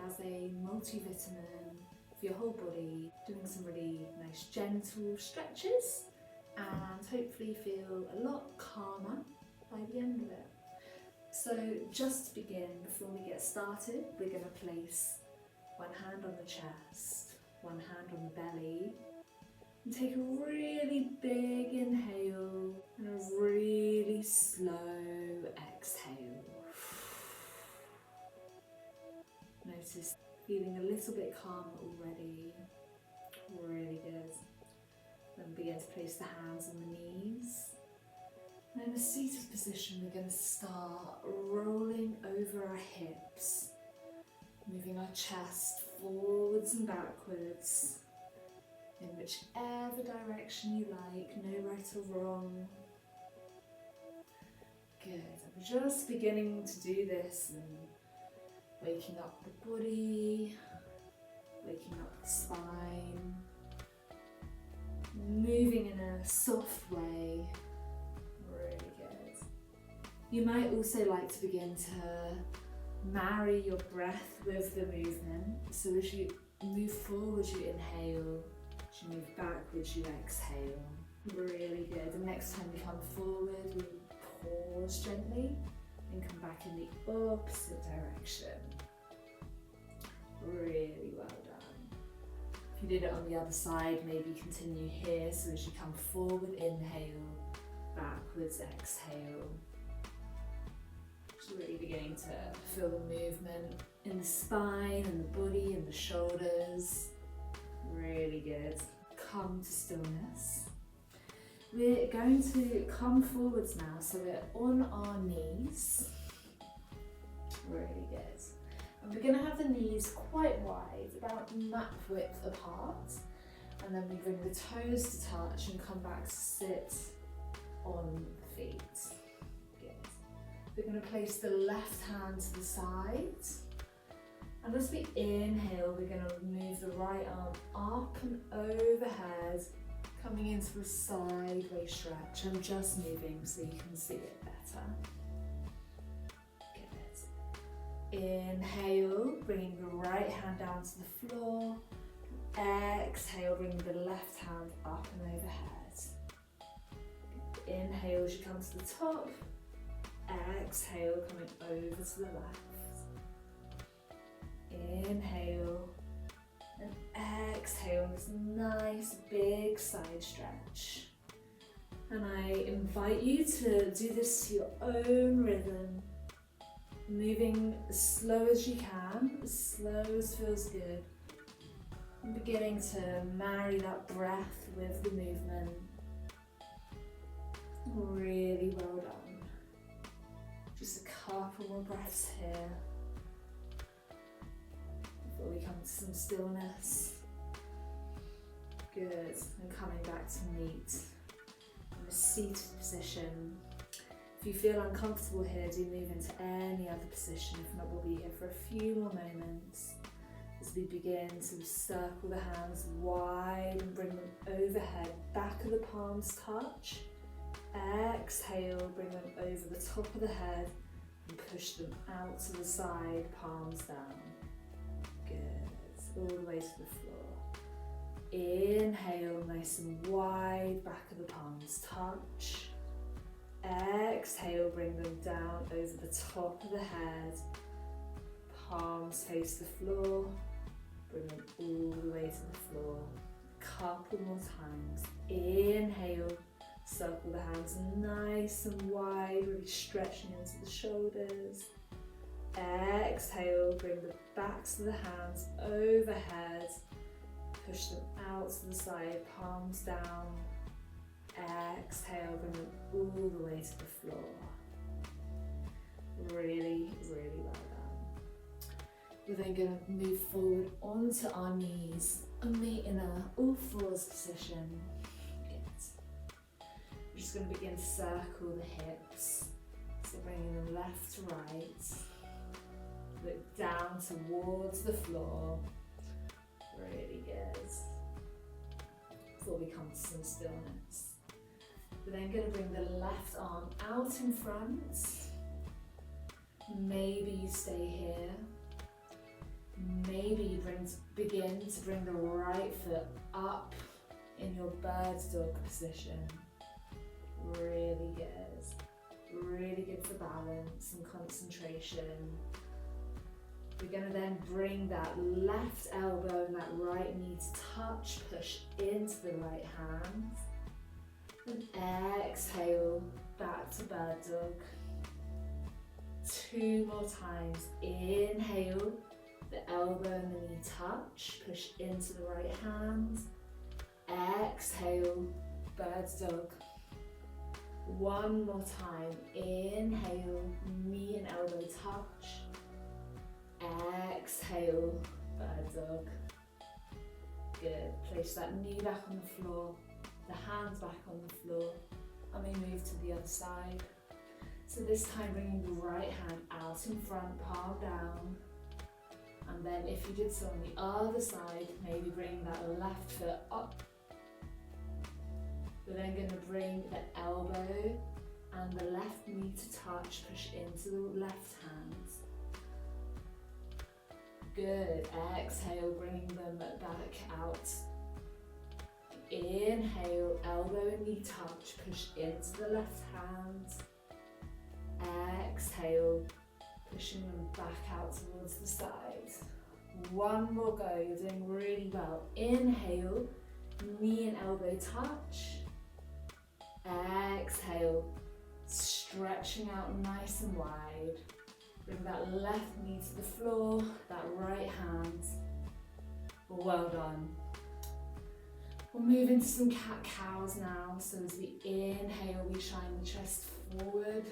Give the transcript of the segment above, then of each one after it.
as a multivitamin for your whole body, doing some really nice gentle stretches and hopefully feel a lot calmer by the end of it. So just to begin, before we get started, we're going to place one hand on the chest, one hand on the belly, and take a really big inhale and a really slow exhale. Notice feeling a little bit calmer already, really good. Then begin to place the hands on the knees. And in a seated position, we're going to start rolling over our hips, moving our chest forwards and backwards, in whichever direction you like, no right or wrong. Good, I'm just beginning to do this and waking up the body, waking up the spine, moving in a soft way, really good. You might also like to begin to marry your breath with the movement, so as you move forward you inhale, as you move backwards you exhale, really good. And next time you come forward we pause gently and come back in the opposite direction. Really well done. If you did it on the other side, maybe continue here, so as you come forward, inhale, backwards, exhale. Just really beginning to feel the movement in the spine and the body and the shoulders. Really good. Come to stillness. We're going to come forwards now, so we're on our knees. Really good. And we're going to have the knees quite wide, about map width apart. And then we bring the toes to touch and come back to sit on the feet. Good. We're going to place the left hand to the side. And as we inhale, we're going to move the right arm up and overhead, coming into the sideways stretch. I'm just moving so you can see it better. Good. Inhale, bringing the right hand down to the floor. Exhale, bringing the left hand up and overhead. Inhale as you come to the top. Exhale, coming over to the left. Inhale and exhale, this nice big side stretch. And I invite you to do this to your own rhythm, moving as slow as you can, as slow as feels good, and beginning to marry that breath with the movement. Really well done. Just a couple more breaths here before we come to some stillness. Good, and coming back to meet in a seated position. If you feel uncomfortable here, do move into any other position. If not, we'll be here for a few more moments as we begin to circle the hands wide and bring them overhead, back of the palms touch. Exhale, bring them over the top of the head and push them out to the side, palms down. Good, all the way to the floor. Inhale, nice and wide, back of the palms touch. Exhale, bring them down over the top of the head. Palms face the floor. Bring them all the way to the floor. Couple more times. Inhale, circle the hands nice and wide, really stretching into the shoulders. Exhale, bring the backs of the hands overhead. Push them out to the side, palms down. Exhale, bring them all the way to the floor. Really, really well done. We're then going to move forward onto our knees and meet in a all fours position. Good. We're just going to begin to circle the hips. So bringing them left to right. Look down towards the floor. Really good. Before we come to some stillness. We're then going to bring the left arm out in front. Maybe you stay here. begin to bring the right foot up in your bird's dog position. Really good. Really good for balance and concentration. We're going to then bring that left elbow and that right knee to touch, push into the right hand. And exhale, back to bird dog. 2 more times. Inhale, the elbow and the knee touch, push into the right hand. Exhale, bird's dog. 1 more time. Inhale, knee and elbow touch. Exhale, bird dog. Good. Place that knee back on the floor, the hands back on the floor, and we move to the other side. So this time bringing the right hand out in front, palm down. And then if you did so on the other side, maybe bring that left foot up. We're then going to bring the elbow and the left knee to touch, push into the left hand. Good. Exhale, bringing them back out. Inhale, elbow and knee touch, push into the left hand. Exhale, pushing them back out towards the side. 1 more go, you're doing really well. Inhale, knee and elbow touch. Exhale, stretching out nice and wide. Bring that left knee to the floor, that right hand. Well done. We'll move into some cat-cows now. So as we inhale, we shine the chest forward.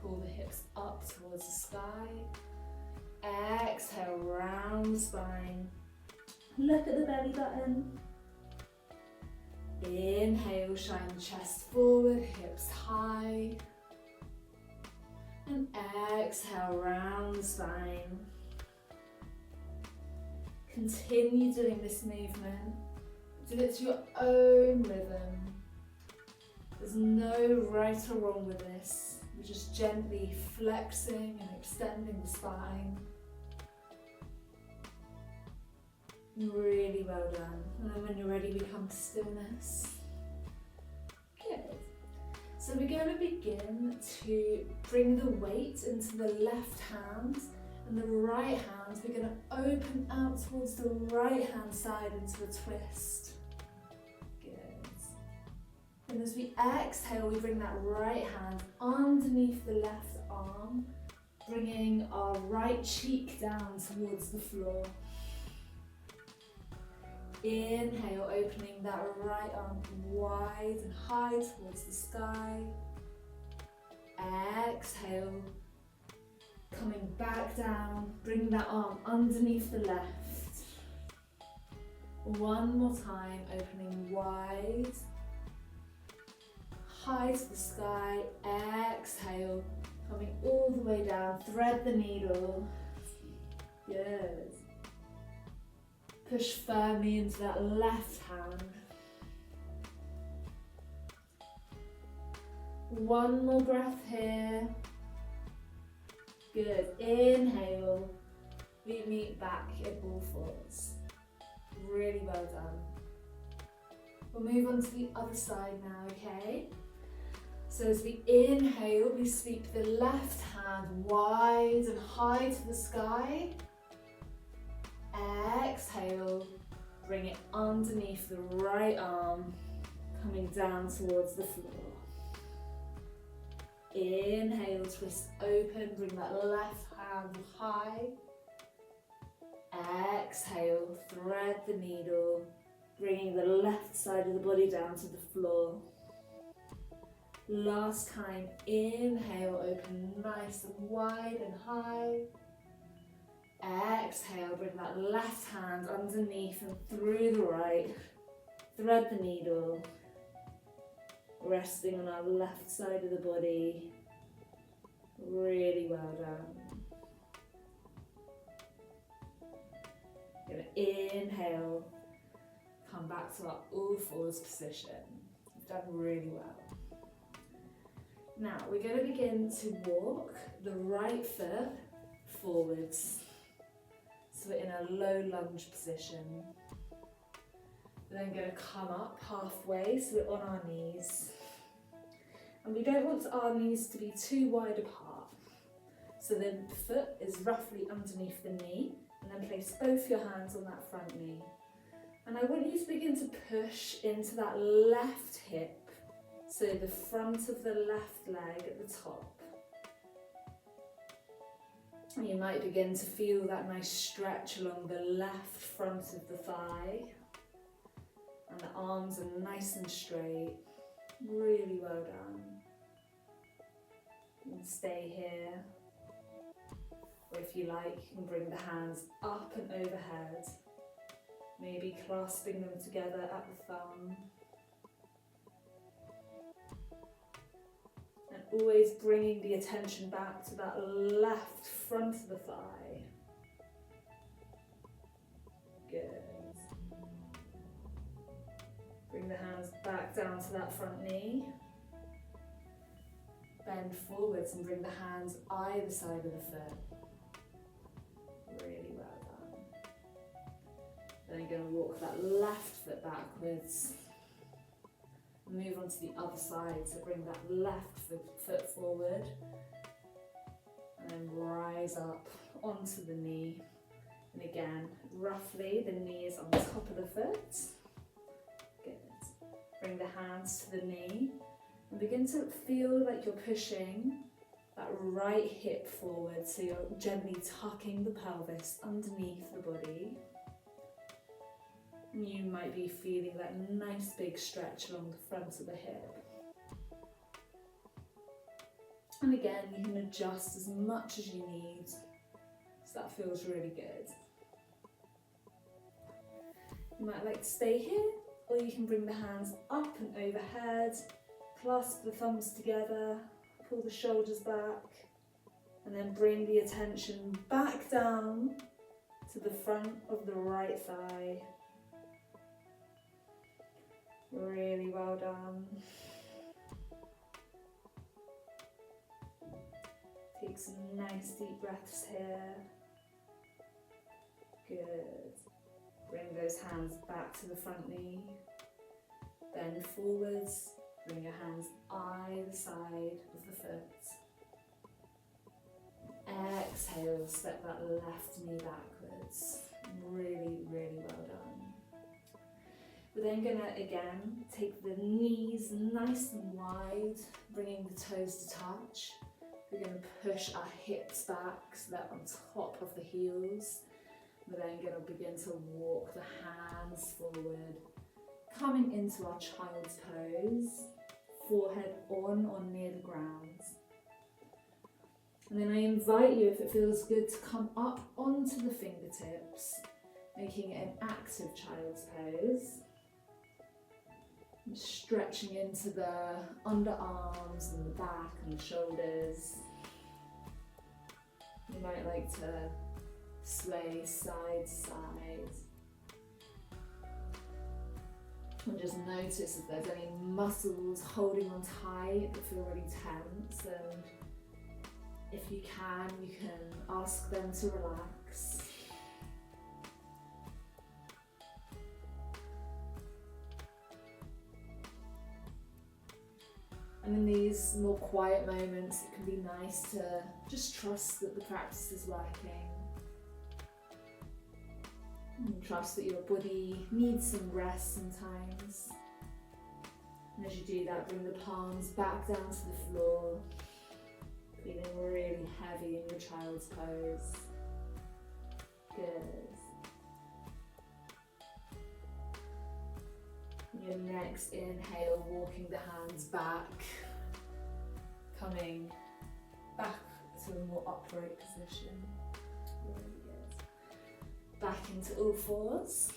Pull the hips up towards the sky. Exhale, round the spine. Look at the belly button. Inhale, shine the chest forward, hips high. And exhale, round the spine. Continue doing this movement. Do it to your own rhythm. There's no right or wrong with this. You're just gently flexing and extending the spine. Really well done. And then when you're ready, we come to stillness. Good. So we're going to begin to bring the weight into the left hand and the right hand. We're going to open out towards the right hand side into a twist. Good. And as we exhale, we bring that right hand underneath the left arm, bringing our right cheek down towards the floor. Inhale, opening that right arm wide and high towards the sky. Exhale, coming back down, bring that arm underneath the left. 1 more time, opening wide, high to the sky. Exhale, coming all the way down, thread the needle. Good. Push firmly into that left hand. 1 more breath here. Good. Inhale. We meet back in all fours. Really well done. We'll move on to the other side now, okay? So as we inhale, we sweep the left hand wide and high to the sky. Exhale, bring it underneath the right arm, coming down towards the floor. Inhale, twist open, bring that left hand high. Exhale, thread the needle, bringing the left side of the body down to the floor. Last time, inhale, open nice and wide and high. Exhale, bring that left hand underneath and through the right. Thread the needle, resting on our left side of the body. Really well done. Gonna inhale, come back to our all fours position. You've done really well. Now we're going to begin to walk the right foot forwards. So we're in a low lunge position. We're then going to come up halfway, so we're on our knees. And we don't want our knees to be too wide apart. So the foot is roughly underneath the knee, and then place both your hands on that front knee. And I want you to begin to push into that left hip, so the front of the left leg at the top. And you might begin to feel that nice stretch along the left front of the thigh. And the arms are nice and straight. Really well done. You can stay here. Or if you like, you can bring the hands up and overhead. Maybe clasping them together at the thumb. And always bringing the attention back to that left front of the thigh. Good. Bring the hands back down to that front knee. Bend forwards and bring the hands either side of the foot. Really well done. Then you're going to walk that left foot backwards. Move on to the other side, so bring that left foot forward. And then rise up onto the knee. And again, roughly the knee is on top of the foot. Good. Bring the hands to the knee. And begin to feel like you're pushing that right hip forward, so you're gently tucking the pelvis underneath the body. And you might be feeling that nice big stretch along the front of the hip. And again, you can adjust as much as you need, so that feels really good. You might like to stay here, or you can bring the hands up and overhead, clasp the thumbs together, pull the shoulders back, and then bring the attention back down to the front of the right thigh. Really well done. Take some nice deep breaths here. Good. Bring those hands back to the front knee. Bend forwards. Bring your hands either side of the foot. Exhale, step that left knee backwards. Really, really well done. We're then going to, again, take the knees nice and wide, bringing the toes to touch. We're going to push our hips back so they're on top of the heels. We're then going to begin to walk the hands forward, coming into our child's pose, forehead on or near the ground. And then I invite you, if it feels good, to come up onto the fingertips, making it an active child's pose. Stretching into the underarms and the back and the shoulders. You might like to sway side to side. And just notice if there's any muscles holding on tight that feel really tense, and if you can ask them to relax. And in these more quiet moments, it can be nice to just trust that the practice is working. And trust that your body needs some rest sometimes. And as you do that, bring the palms back down to the floor, feeling really heavy in your child's pose. Good. Your next inhale, walking the hands back, coming back to a more upright position. Really good. Back into all fours.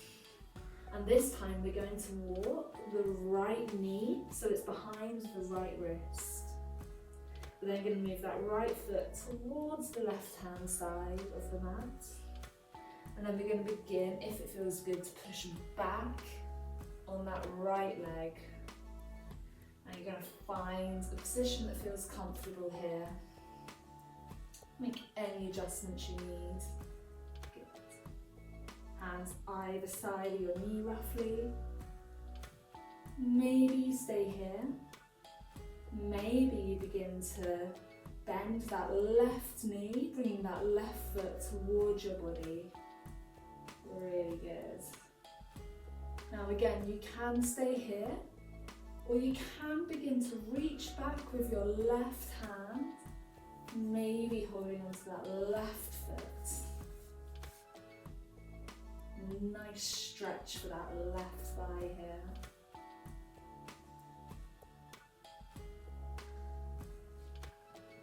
And this time we're going to walk the right knee, so it's behind the right wrist. We're then going to move that right foot towards the left-hand side of the mat. And then we're going to begin, if it feels good, to push back on that right leg. And you're going to find a position that feels comfortable here. Make any adjustments you need. Good. hands either side of your knee roughly. Maybe you stay here. Maybe you begin to bend that left knee, bringing that left foot towards your body. Really good. Now again, you can stay here, or you can begin to reach back with your left hand, maybe holding onto that left foot. Nice stretch for that left thigh here.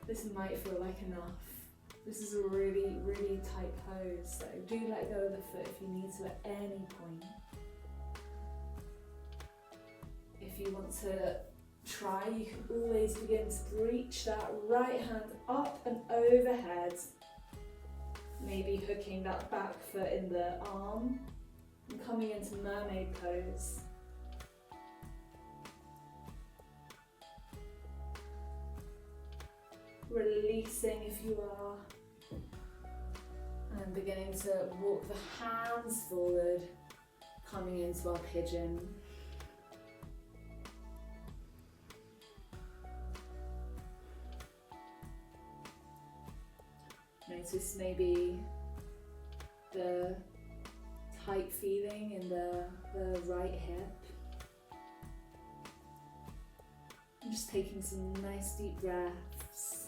This might feel like enough. This is a really, really tight pose, so do let go of the foot if you need to at any point. If you want to try, you can always begin to reach that right hand up and overhead. Maybe hooking that back foot in the arm and coming into mermaid pose. Releasing if you are. And beginning to walk the hands forward, coming into our pigeon. Notice maybe the tight feeling in the right hip. I'm just taking some nice deep breaths,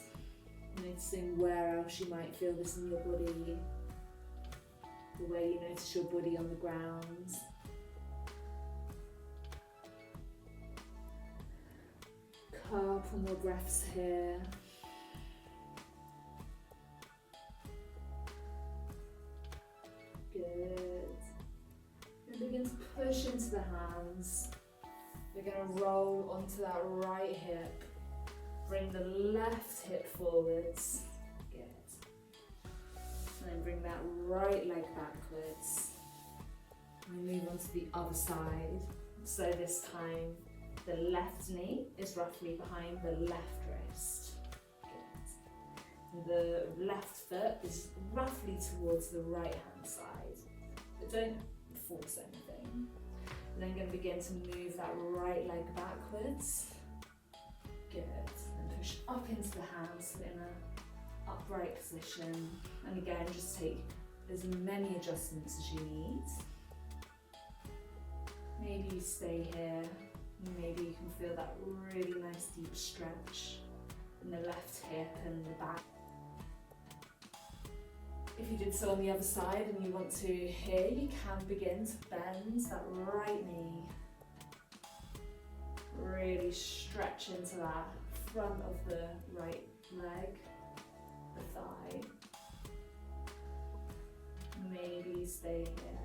noticing where else you might feel this in your body, the way you notice your body on the ground. Couple more breaths here. Good. And begin to push into the hands. We're going to roll onto that right hip. Bring the left hip forwards. Good. And then bring that right leg backwards. And move on to the other side. So this time the left knee is roughly behind the left wrist. Good. The left foot is roughly towards the right hand side. But don't force anything. And then going to begin to move that right leg backwards. Good. And push up into the hands in an upright position. And again, just take as many adjustments as you need. Maybe you stay here. Maybe you can feel that really nice deep stretch in the left hip and the back. If you did so on the other side and you want to here, you can begin to bend that right knee. Really stretch into that front of the right leg, the thigh. Maybe stay here.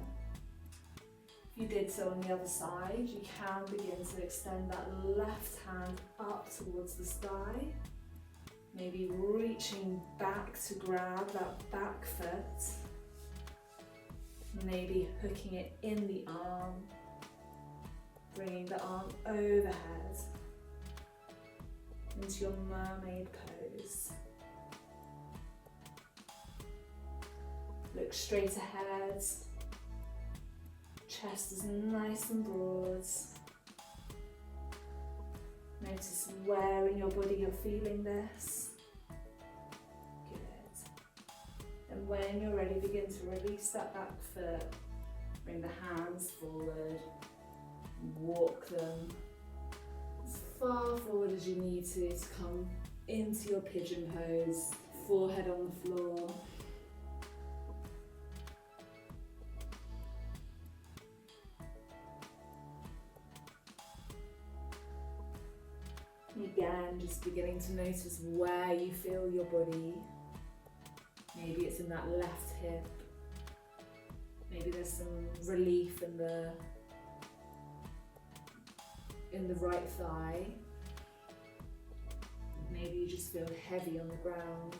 If you did so on the other side, you can begin to extend that left hand up towards the sky. Maybe reaching back to grab that back foot. Maybe hooking it in the arm. Bringing the arm overhead into your mermaid pose. Look straight ahead. Chest is nice and broad. Notice where in your body you're feeling this. Good. And when you're ready, begin to release that back foot. Bring the hands forward. Walk them as far forward as you need to come into your pigeon pose. Forehead on the floor. Again, just beginning to notice where you feel your body. Maybe it's in that left hip. Maybe there's some relief in the right thigh. Maybe you just feel heavy on the ground.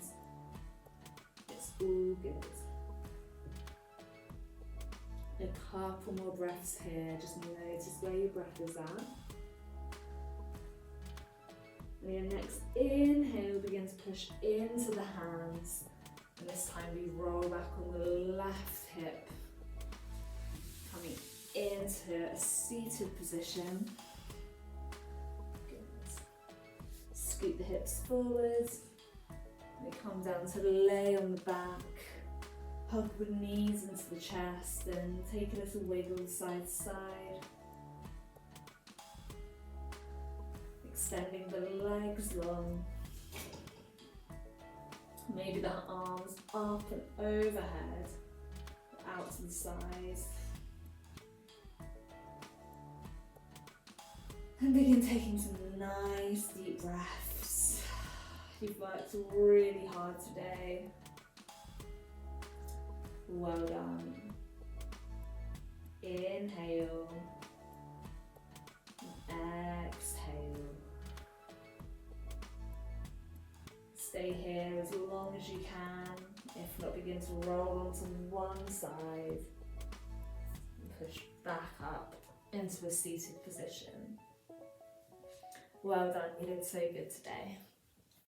It's all good. A couple more breaths here. Just notice where your breath is at. And your next inhale, begin to push into the hands. And this time we roll back on the left hip. into a seated position. Good. Scoot the hips forward. We come down to lay on the back. Hug the knees into the chest and take a little wiggle side to side. Extending the legs long. Maybe the arms up and overhead, out to the sides. And begin taking some nice deep breaths. You've worked really hard today. Well done. Inhale. Exhale. Stay here as long as you can. If not, begin to roll onto one side and push back up into a seated position. Well done, you did so good today.